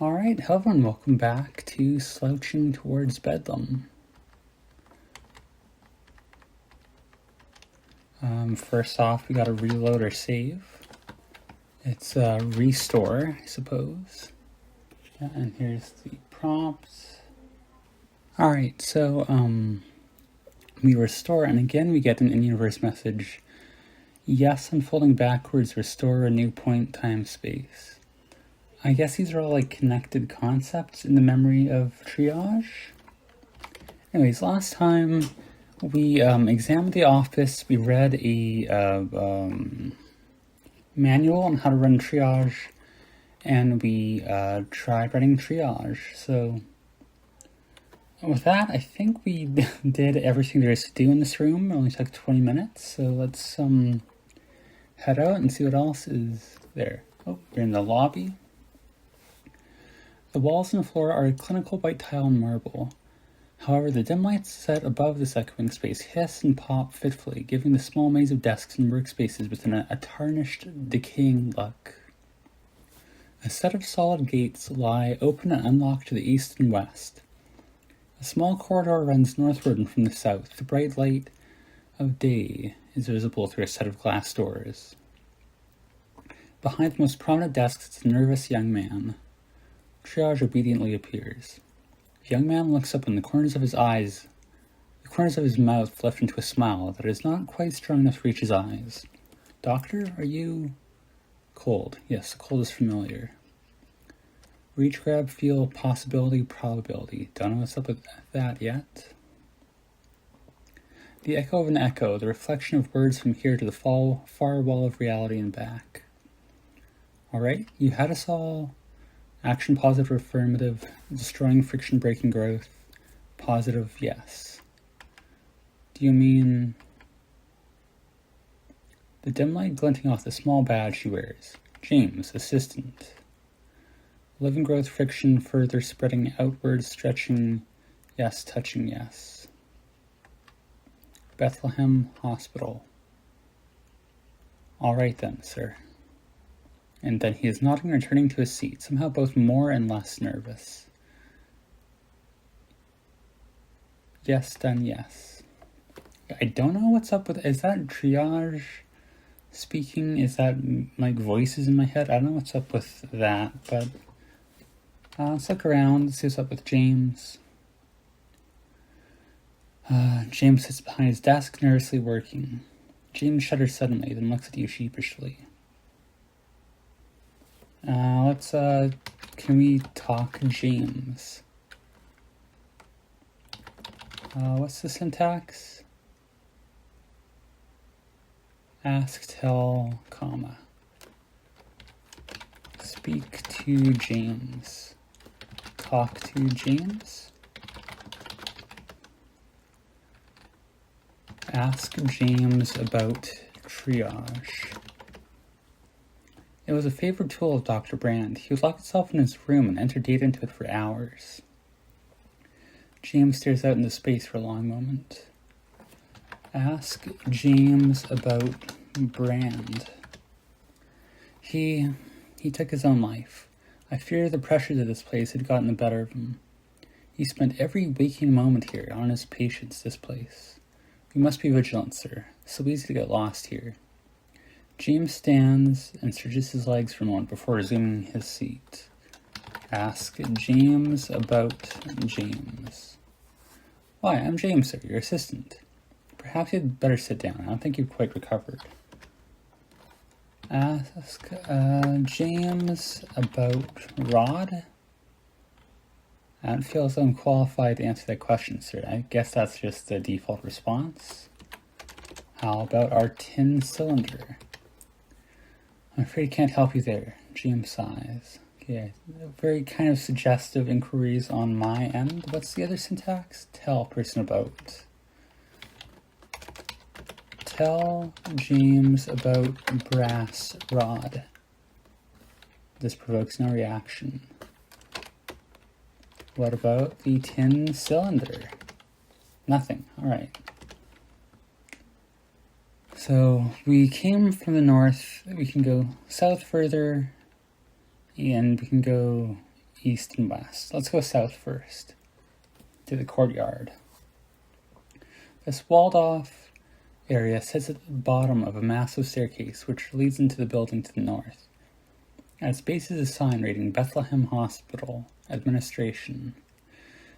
Alright, hello everyone, welcome back to Slouching Towards Bedlam. First off, we gotta reload our save. It's restore, I suppose. Yeah, and here's the prompts. Alright, so we restore, and again we get an in-universe message. Yes, unfolding backwards, restore a new point, time, space. I guess these are all like connected concepts in the memory of triage. Anyways, last time we examined the office, we read a manual on how to run triage, and we tried running triage. So with that, I think we did everything there is to do in this room. It only took 20 minutes, so let's head out and see what else is there. Oh, we're in the lobby. The walls and floor are a clinical white tile and marble. However, the dim lights set above this echoing space hiss and pop fitfully, giving the small maze of desks and workspaces within a tarnished, decaying look. A set of solid gates lie open and unlocked to the east and west. A small corridor runs northward and from the south. The bright light of day is visible through a set of glass doors. Behind the most prominent desks is a nervous young man. Triage obediently appears. The young man looks up, and the corners of his mouth lift into a smile that is not quite strong enough to reach his eyes. Doctor, are you cold? Yes, the cold is familiar. Reach, grab, feel, possibility, probability. Don't know what's up with that yet. The echo of an echo, the reflection of words from here to the far wall of reality and back. Alright, you had us all. Action positive or affirmative, destroying friction, breaking growth, positive yes. Do you mean the dim light glinting off the small badge she wears? James, assistant. Living growth, friction, further spreading outward, stretching, yes, touching, yes. Bethlehem Hospital. All right then, sir. And then he is nodding and returning to his seat, somehow both more and less nervous. Yes, done, yes. I don't know what's up with... Is that triage speaking? Is that like voices in my head? I don't know what's up with that, but... let's look around, see what's up with James. James sits behind his desk, nervously working. James shudders suddenly, then looks at you sheepishly. Can we talk James? What's the syntax? Ask, tell, comma. Speak to James. Talk to James. Ask James about triage. It was a favorite tool of Dr. Brand. He would lock himself in his room and enter data into it for hours. James stares out into space for a long moment. Ask James about Brand. He took his own life. I fear the pressures of this place had gotten the better of him. He spent every waking moment here on his patients, this place. We must be vigilant, sir. So easy to get lost here. James stands and stretches his legs for a moment before resuming his seat. Ask James about James. Why, I'm James, sir, your assistant. Perhaps you'd better sit down. I don't think you've quite recovered. Ask James about Rod? I don't feel as though I'm qualified to answer that question, sir. I guess that's just the default response. How about our tin cylinder? I'm afraid I can't help you there. James sighs. Okay, very kind of suggestive inquiries on my end. What's the other syntax? Tell person about. Tell James about brass rod. This provokes no reaction. What about the tin cylinder? Nothing. All right. So we came from the north, we can go south further, and we can go east, and west. Let's go south first, to the courtyard. This walled-off area sits at the bottom of a massive staircase which leads into the building to the north. At its base is a sign reading Bethlehem Hospital Administration.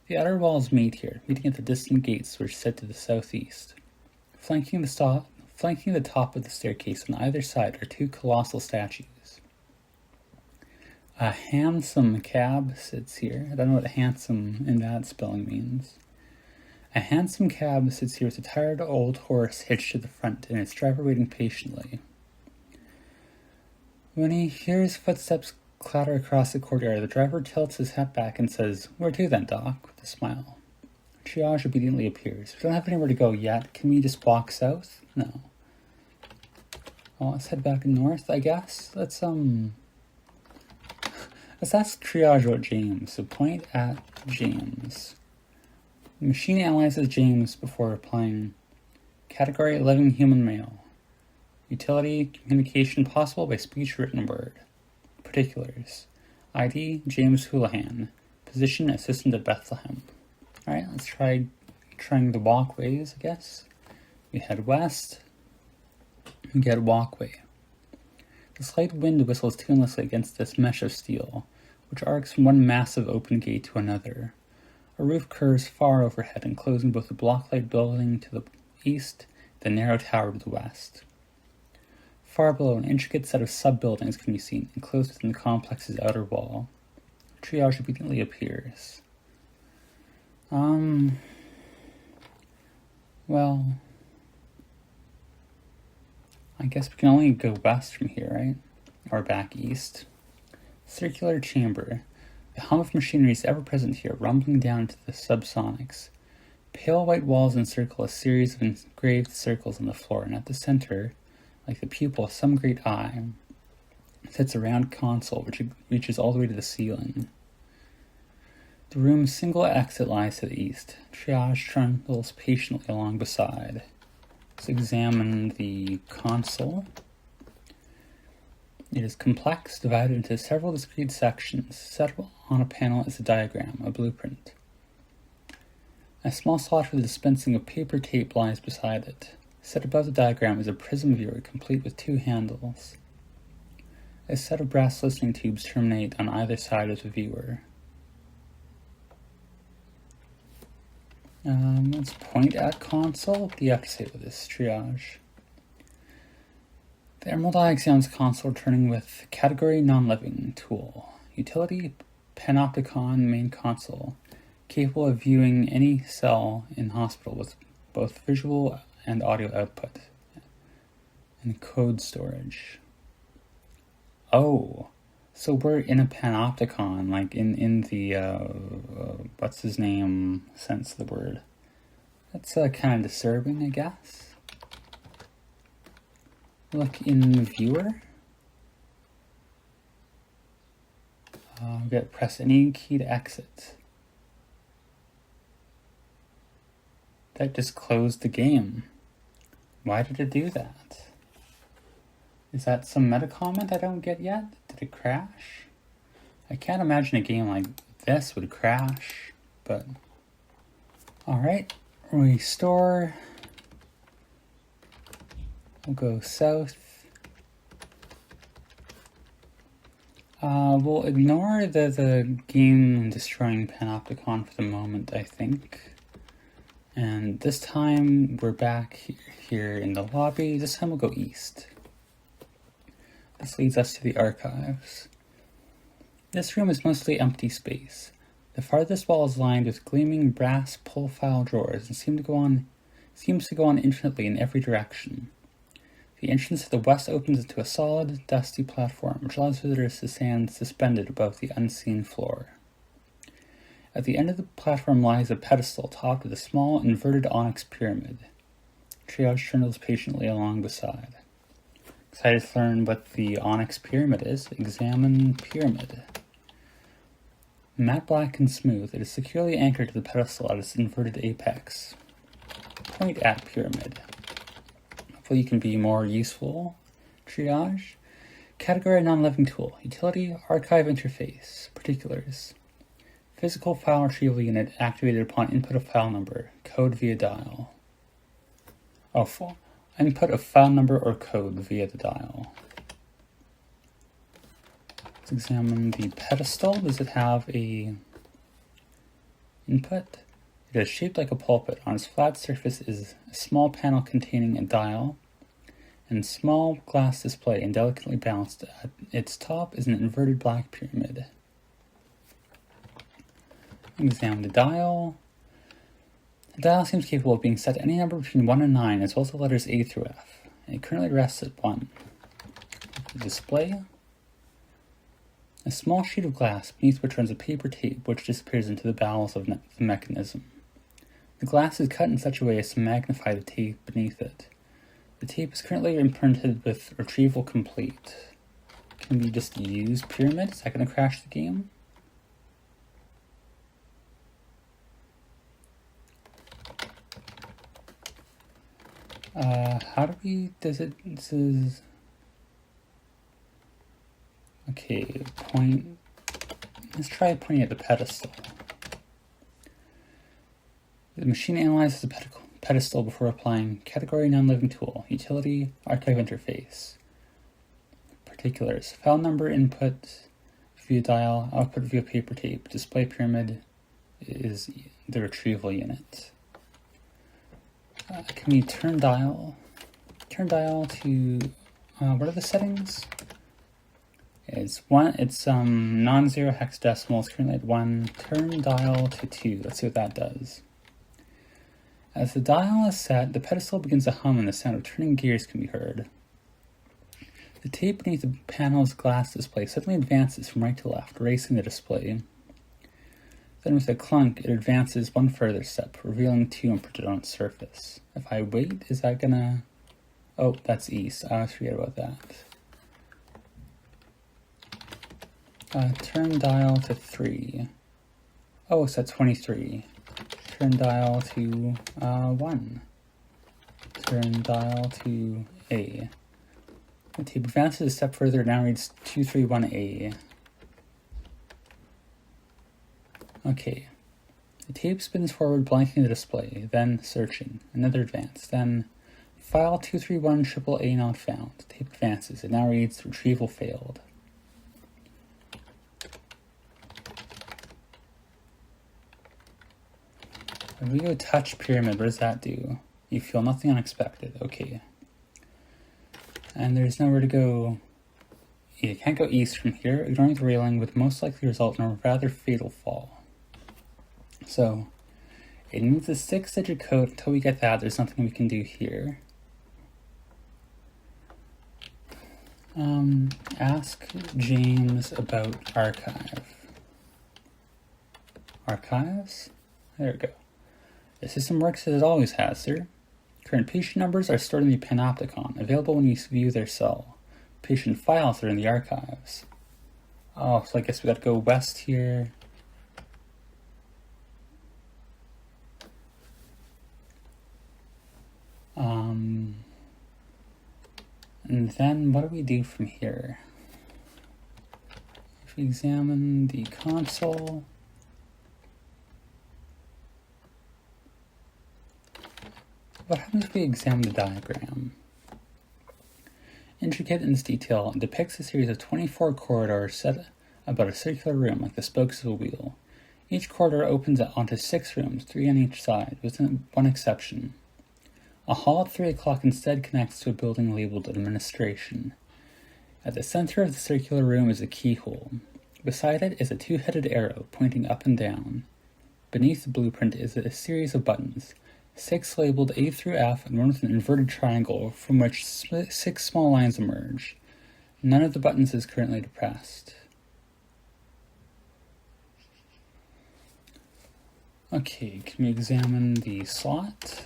The outer walls meet here, meeting at the distant gates which sit to the southeast. Flanking the top of the staircase on either side are two colossal statues. A hansom cab sits here. I don't know what handsome in that spelling means. A hansom cab sits here with a tired old horse hitched to the front and its driver waiting patiently. When he hears footsteps clatter across the courtyard, the driver tilts his hat back and says, "Where to then, Doc?" with a smile. Triage obediently appears. We don't have anywhere to go yet. Can we just walk south? No. Well, let's head back north, I guess. Let's ask Triage about James. So point at James. The machine analyzes James before replying. Category: living human male. Utility: communication possible by speech or written word. Particulars: ID: James Houlihan. Position: assistant at Bethlehem. Alright, let's try trying the walkways, I guess. We head west. We get walkway. The slight wind whistles tunelessly against this mesh of steel, which arcs from one massive open gate to another. A roof curves far overhead, enclosing both the blocklight building to the east and the narrow tower to the west. Far below, an intricate set of sub-buildings can be seen, enclosed within the complex's outer wall. Triage obediently appears. Well, I guess we can only go west from here, right? Or back east. Circular chamber. The hum of machinery is ever present here, rumbling down to the subsonics. Pale white walls encircle a series of engraved circles on the floor, and at the center, like the pupil of some great eye, sits a round console which reaches all the way to the ceiling. The room's single exit lies to the east. Triage trundles patiently along beside. Let's examine the console. It is complex, divided into several discrete sections. Set on a panel is a diagram, a blueprint. A small slot for the dispensing of paper tape lies beside it. Set above the diagram is a prism viewer, complete with two handles. A set of brass listening tubes terminate on either side of the viewer. Let's point at console. What do you have to say with this, Triage? The Emerald Eye examines console, returning with category non-living tool. Utility panopticon main console, capable of viewing any cell in hospital with both visual and audio output. And code storage. Oh, so we're in a panopticon, like in the, what's his name sense of the word. That's kind of disturbing, I guess. Look in the viewer. We got press any key to exit. That just closed the game. Why did it do that? Is that some meta comment I don't get yet? Did it crash? I can't imagine a game like this would crash, but... Alright, restore. We'll go south. We'll ignore the game-destroying panopticon for the moment, I think. And this time, we're back here in the lobby. This time we'll go east. This leads us to the archives. This room is mostly empty space. The farthest wall is lined with gleaming brass pull-file drawers and seems to go on infinitely in every direction. The entrance to the west opens into a solid, dusty platform, which allows visitors to stand suspended above the unseen floor. At the end of the platform lies a pedestal topped with a small, inverted onyx pyramid. Triage trundles patiently along beside. Excited to learn what the onyx pyramid is. Examine pyramid. Matte black and smooth, it is securely anchored to the pedestal at its inverted apex. Point at pyramid. Hopefully you can be more useful, Triage. Category non-living tool. Utility archive interface. Particulars. Physical file retrieval unit activated upon input of file number. Code via dial. Input of file number or code via the dial. Let's examine the pedestal. Does it have a input? It is shaped like a pulpit. On its flat surface is a small panel containing a dial and small glass display, and delicately balanced at its top is an inverted black pyramid. Examine the dial. The dial seems capable of being set to any number between 1 and 9, as well as the letters A through F. It currently rests at 1. The display. A small sheet of glass beneath which runs a paper tape which disappears into the bowels of the mechanism. The glass is cut in such a way as to magnify the tape beneath it. The tape is currently imprinted with retrieval complete. Can we just use pyramid? Is that going to crash the game? How do we, this is, okay, let's try pointing at the pedestal. The machine analyzes the pedestal before applying category non-living tool, utility, archive interface. Particulars, file number input via dial, output via paper tape, display pyramid is the retrieval unit. Can we turn dial to, what are the settings? It's non-zero hexadecimal, it's currently at 1, turn dial to 2, let's see what that does. As the dial is set, the pedestal begins to hum and the sound of turning gears can be heard. The tape beneath the panel's glass display suddenly advances from right to left, racing the display. Then with a clunk, it advances one further step, revealing 2 imprinted on its surface. If I wait, is that gonna... Oh, that's east. I always forget about that. Turn dial to 3. Oh, it's at 23. Turn dial to 1. Turn dial to A. The tape advances a step further, now reads 231A. Okay. The tape spins forward, blanking the display, then searching. Another advance, then file 231 AAA not found. The tape advances. It now reads retrieval failed. When we go touch pyramid, what does that do? You feel nothing unexpected. Okay. And there's nowhere to go. You can't go east from here. Ignoring the railing would most likely result in a rather fatal fall. So, it needs a 6-digit code. Until we get that, there's nothing we can do here. Ask James about archive. Archives? There we go. The system works as it always has, sir. Current patient numbers are stored in the panopticon, available when you view their cell. Patient files are in the archives. Oh, so I guess we gotta go west here. And then what do we do from here? If we examine the console, what happens if we examine the diagram? Intricate in its detail, it depicts a series of 24 corridors set about a circular room like the spokes of a wheel. Each corridor opens onto 6 rooms, 3 on each side, with one exception. A hall at 3 o'clock instead connects to a building labeled Administration. At the center of the circular room is a keyhole. Beside it is a 2-headed arrow pointing up and down. Beneath the blueprint is a series of buttons, 6 labeled A through F and one with an inverted triangle from which 6 small lines emerge. None of the buttons is currently depressed. Okay, can we examine the slot?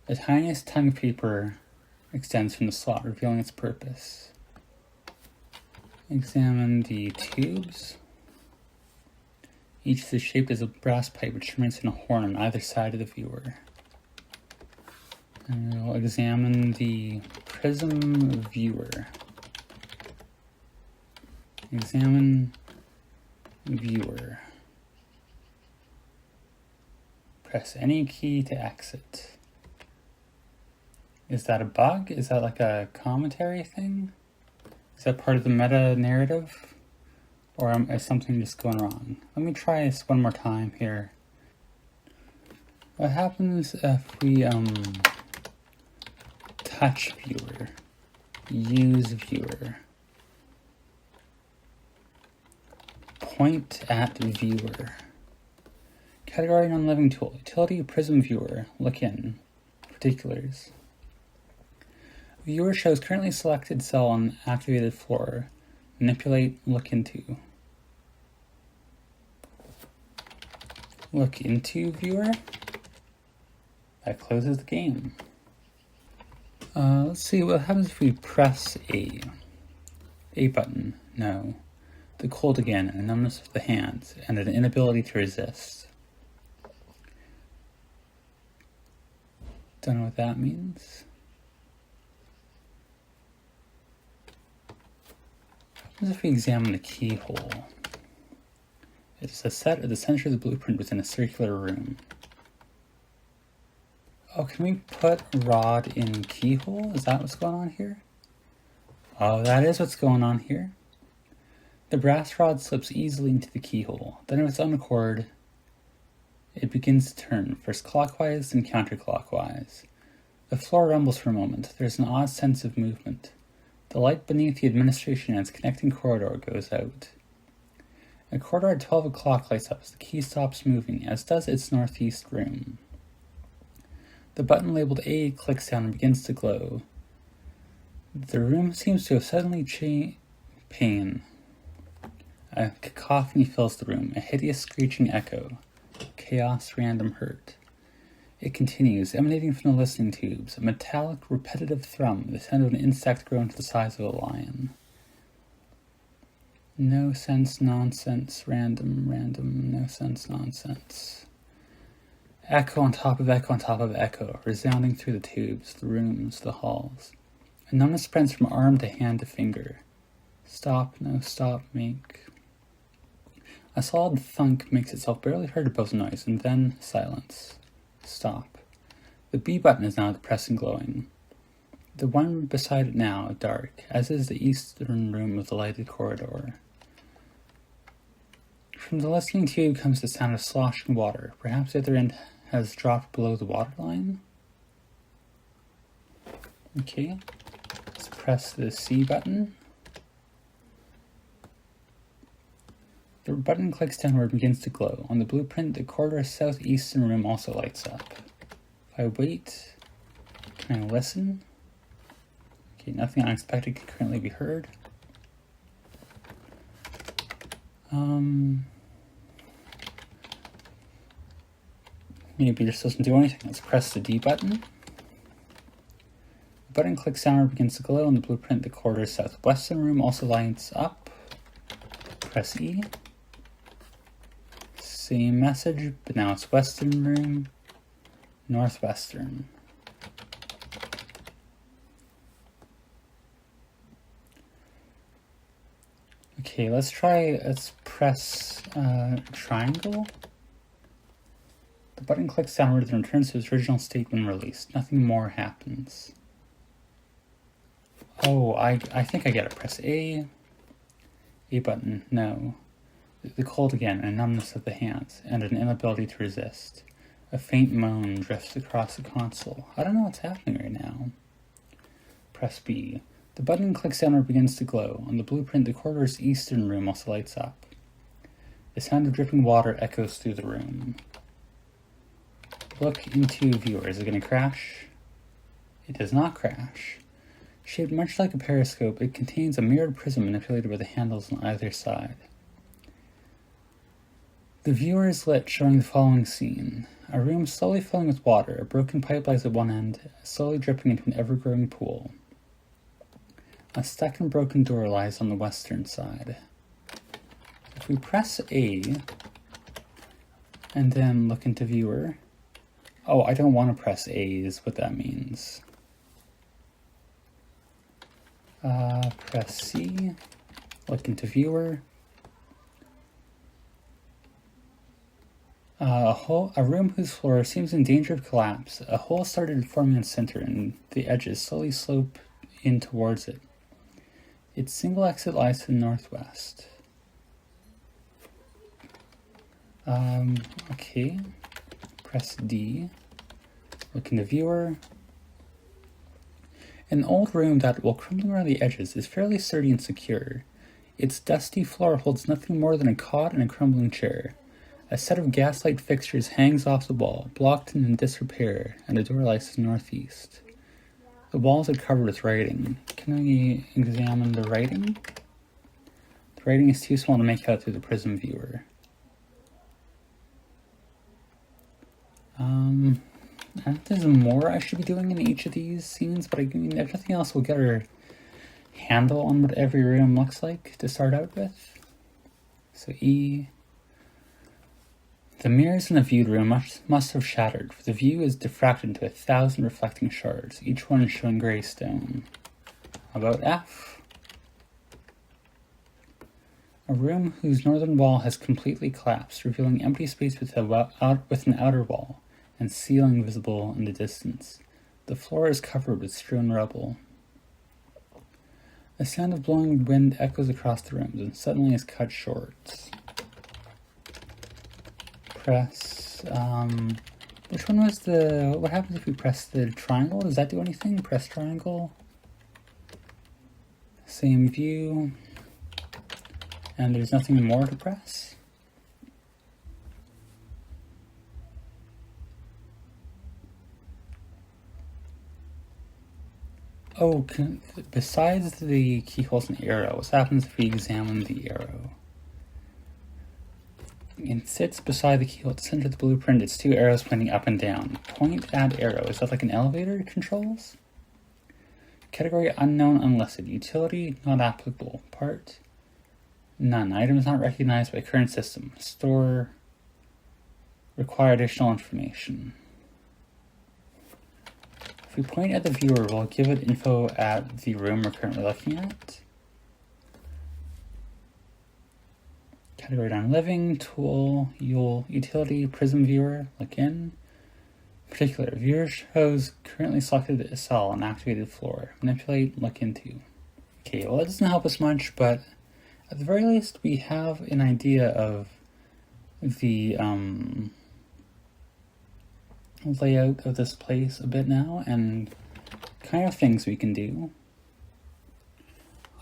The tiniest tongue of paper extends from the slot, revealing its purpose. Examine the tubes. Each is shaped as a brass pipe which terminates in a horn on either side of the viewer. And we'll examine the prism viewer. Examine viewer. Press any key to exit. Is that a bug? Is that like a commentary thing? Is that part of the meta narrative? Or is something just going wrong? Let me try this one more time here. What happens if we touch viewer, use viewer, point at viewer, category non-living tool, utility prism viewer, look in, particulars. Viewer shows currently selected cell on activated floor, manipulate, look into. Look into viewer. That closes the game. Let's see what happens if we press A. A button, no. The cold again, a numbness of the hands, and an inability to resist. Don't know what that means. What happens if we examine the keyhole? It's a set at the center of the blueprint within a circular room. Oh, can we put rod in keyhole? Is that what's going on here? Oh, that is what's going on here. The brass rod slips easily into the keyhole. Then of its own accord, it begins to turn, first clockwise and counterclockwise. The floor rumbles for a moment. There's an odd sense of movement. The light beneath the administration and its connecting corridor goes out. A corridor at 12 o'clock lights up as the key stops moving, as does its northeast room. The button labeled A clicks down and begins to glow. The room seems to have suddenly pain. A cacophony fills the room, a hideous screeching echo. Chaos, random hurt. It continues, emanating from the listening tubes, a metallic, repetitive thrum, the sound of an insect grown to the size of a lion. No sense, nonsense, random, no sense, nonsense. Echo on top of echo on top of echo, resounding through the tubes, the rooms, the halls. A numbness spreads from arm to hand to finger. Stop, no stop, make. A solid thunk makes itself barely heard above the noise, and then silence. Stop. The B button is now depressed and glowing. The one beside it now, dark, as is the eastern room of the lighted corridor. From the listening tube comes the sound of sloshing water. Perhaps the other end has dropped below the waterline. Okay, let's press the C button. The button clicks downward and begins to glow. On the blueprint, the corridor southeastern room also lights up. If I wait, can I listen? Okay, nothing unexpected can currently be heard. Maybe this doesn't do anything. Let's press the D button. The button clicks down and begins to glow. On the blueprint, the corridor's southwestern room also lights up. Press E. Same message, but now it's western room, northwestern. Okay, let's press triangle. The button clicks downward and returns to its original state when released. Nothing more happens. Oh, I think I get it. Press A. A button, no. The cold again, a numbness of the hands, and an inability to resist. A faint moan drifts across the console. I don't know what's happening right now. Press B. The button clicks down and begins to glow. On the blueprint, the corridor's eastern room also lights up. The sound of dripping water echoes through the room. Look into viewer. Is it going to crash? It does not crash. Shaped much like a periscope, it contains a mirrored prism manipulated by the handles on either side. The viewer is lit, showing the following scene. A room slowly filling with water, a broken pipe lies at one end, slowly dripping into an ever-growing pool. A stuck and broken door lies on the western side. If we press A, and then look into viewer, Oh, I don't want to press A is what that means. Press C, look into viewer. A room whose floor seems in danger of collapse. A hole started forming in the center and the edges slowly slope in towards it. Its single exit lies to the northwest. Okay. Press D. Look in the viewer. An old room that, while crumbling around the edges, is fairly sturdy and secure. Its dusty floor holds nothing more than a cot and a crumbling chair. A set of gaslight fixtures hangs off the wall, blocked and in disrepair, and a door lies to the northeast. The walls are covered with writing. Can we examine the writing? The writing is too small to make out through the prism viewer. I think there's more I should be doing in each of these scenes, but I mean, if nothing else, we'll get our handle on what every room looks like to start out with. So E. The mirrors in the viewed room must have shattered, for the view is diffracted into 1,000 reflecting shards, each one showing grey stone. About F. A room whose northern wall has completely collapsed, revealing empty space with an outer wall, and ceiling visible in the distance. The floor is covered with strewn rubble. The sound of blowing wind echoes across the rooms and suddenly is cut short. Press, which one was what happens if we press the triangle? Does that do anything? Press triangle. Same view. And there's nothing more to press. Oh, besides the keyholes and arrow, what happens if we examine the arrow? It sits beside the keyhole at the center of the blueprint. It's two arrows pointing up and down. Point at arrow. Is that like an elevator controls? Category unknown unlisted. Utility not applicable. Part none. Items not recognized by current system. Store require additional information. If we point at the viewer, we'll give it info at the room we're currently looking at. Category down living, tool, utility, prism viewer, look in. Particular, viewer shows currently selected cell on activated floor. Manipulate, look into. Okay, well that doesn't help us much, but at the very least we have an idea of the layout of this place a bit now and kind of things we can do.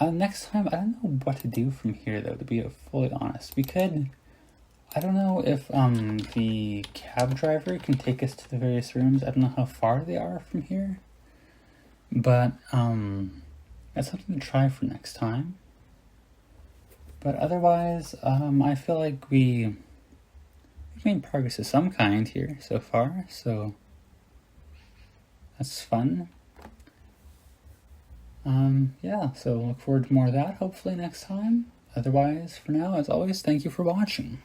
Next time, I don't know what to do from here though, to be fully honest. We could, I don't know if the cab driver can take us to the various rooms. I don't know how far they are from here. But that's something to try for next time. But otherwise, I feel like we've made progress of some kind here so far, so that's fun. Yeah, so look forward to more of that hopefully next time. Otherwise, for now, as always, thank you for watching.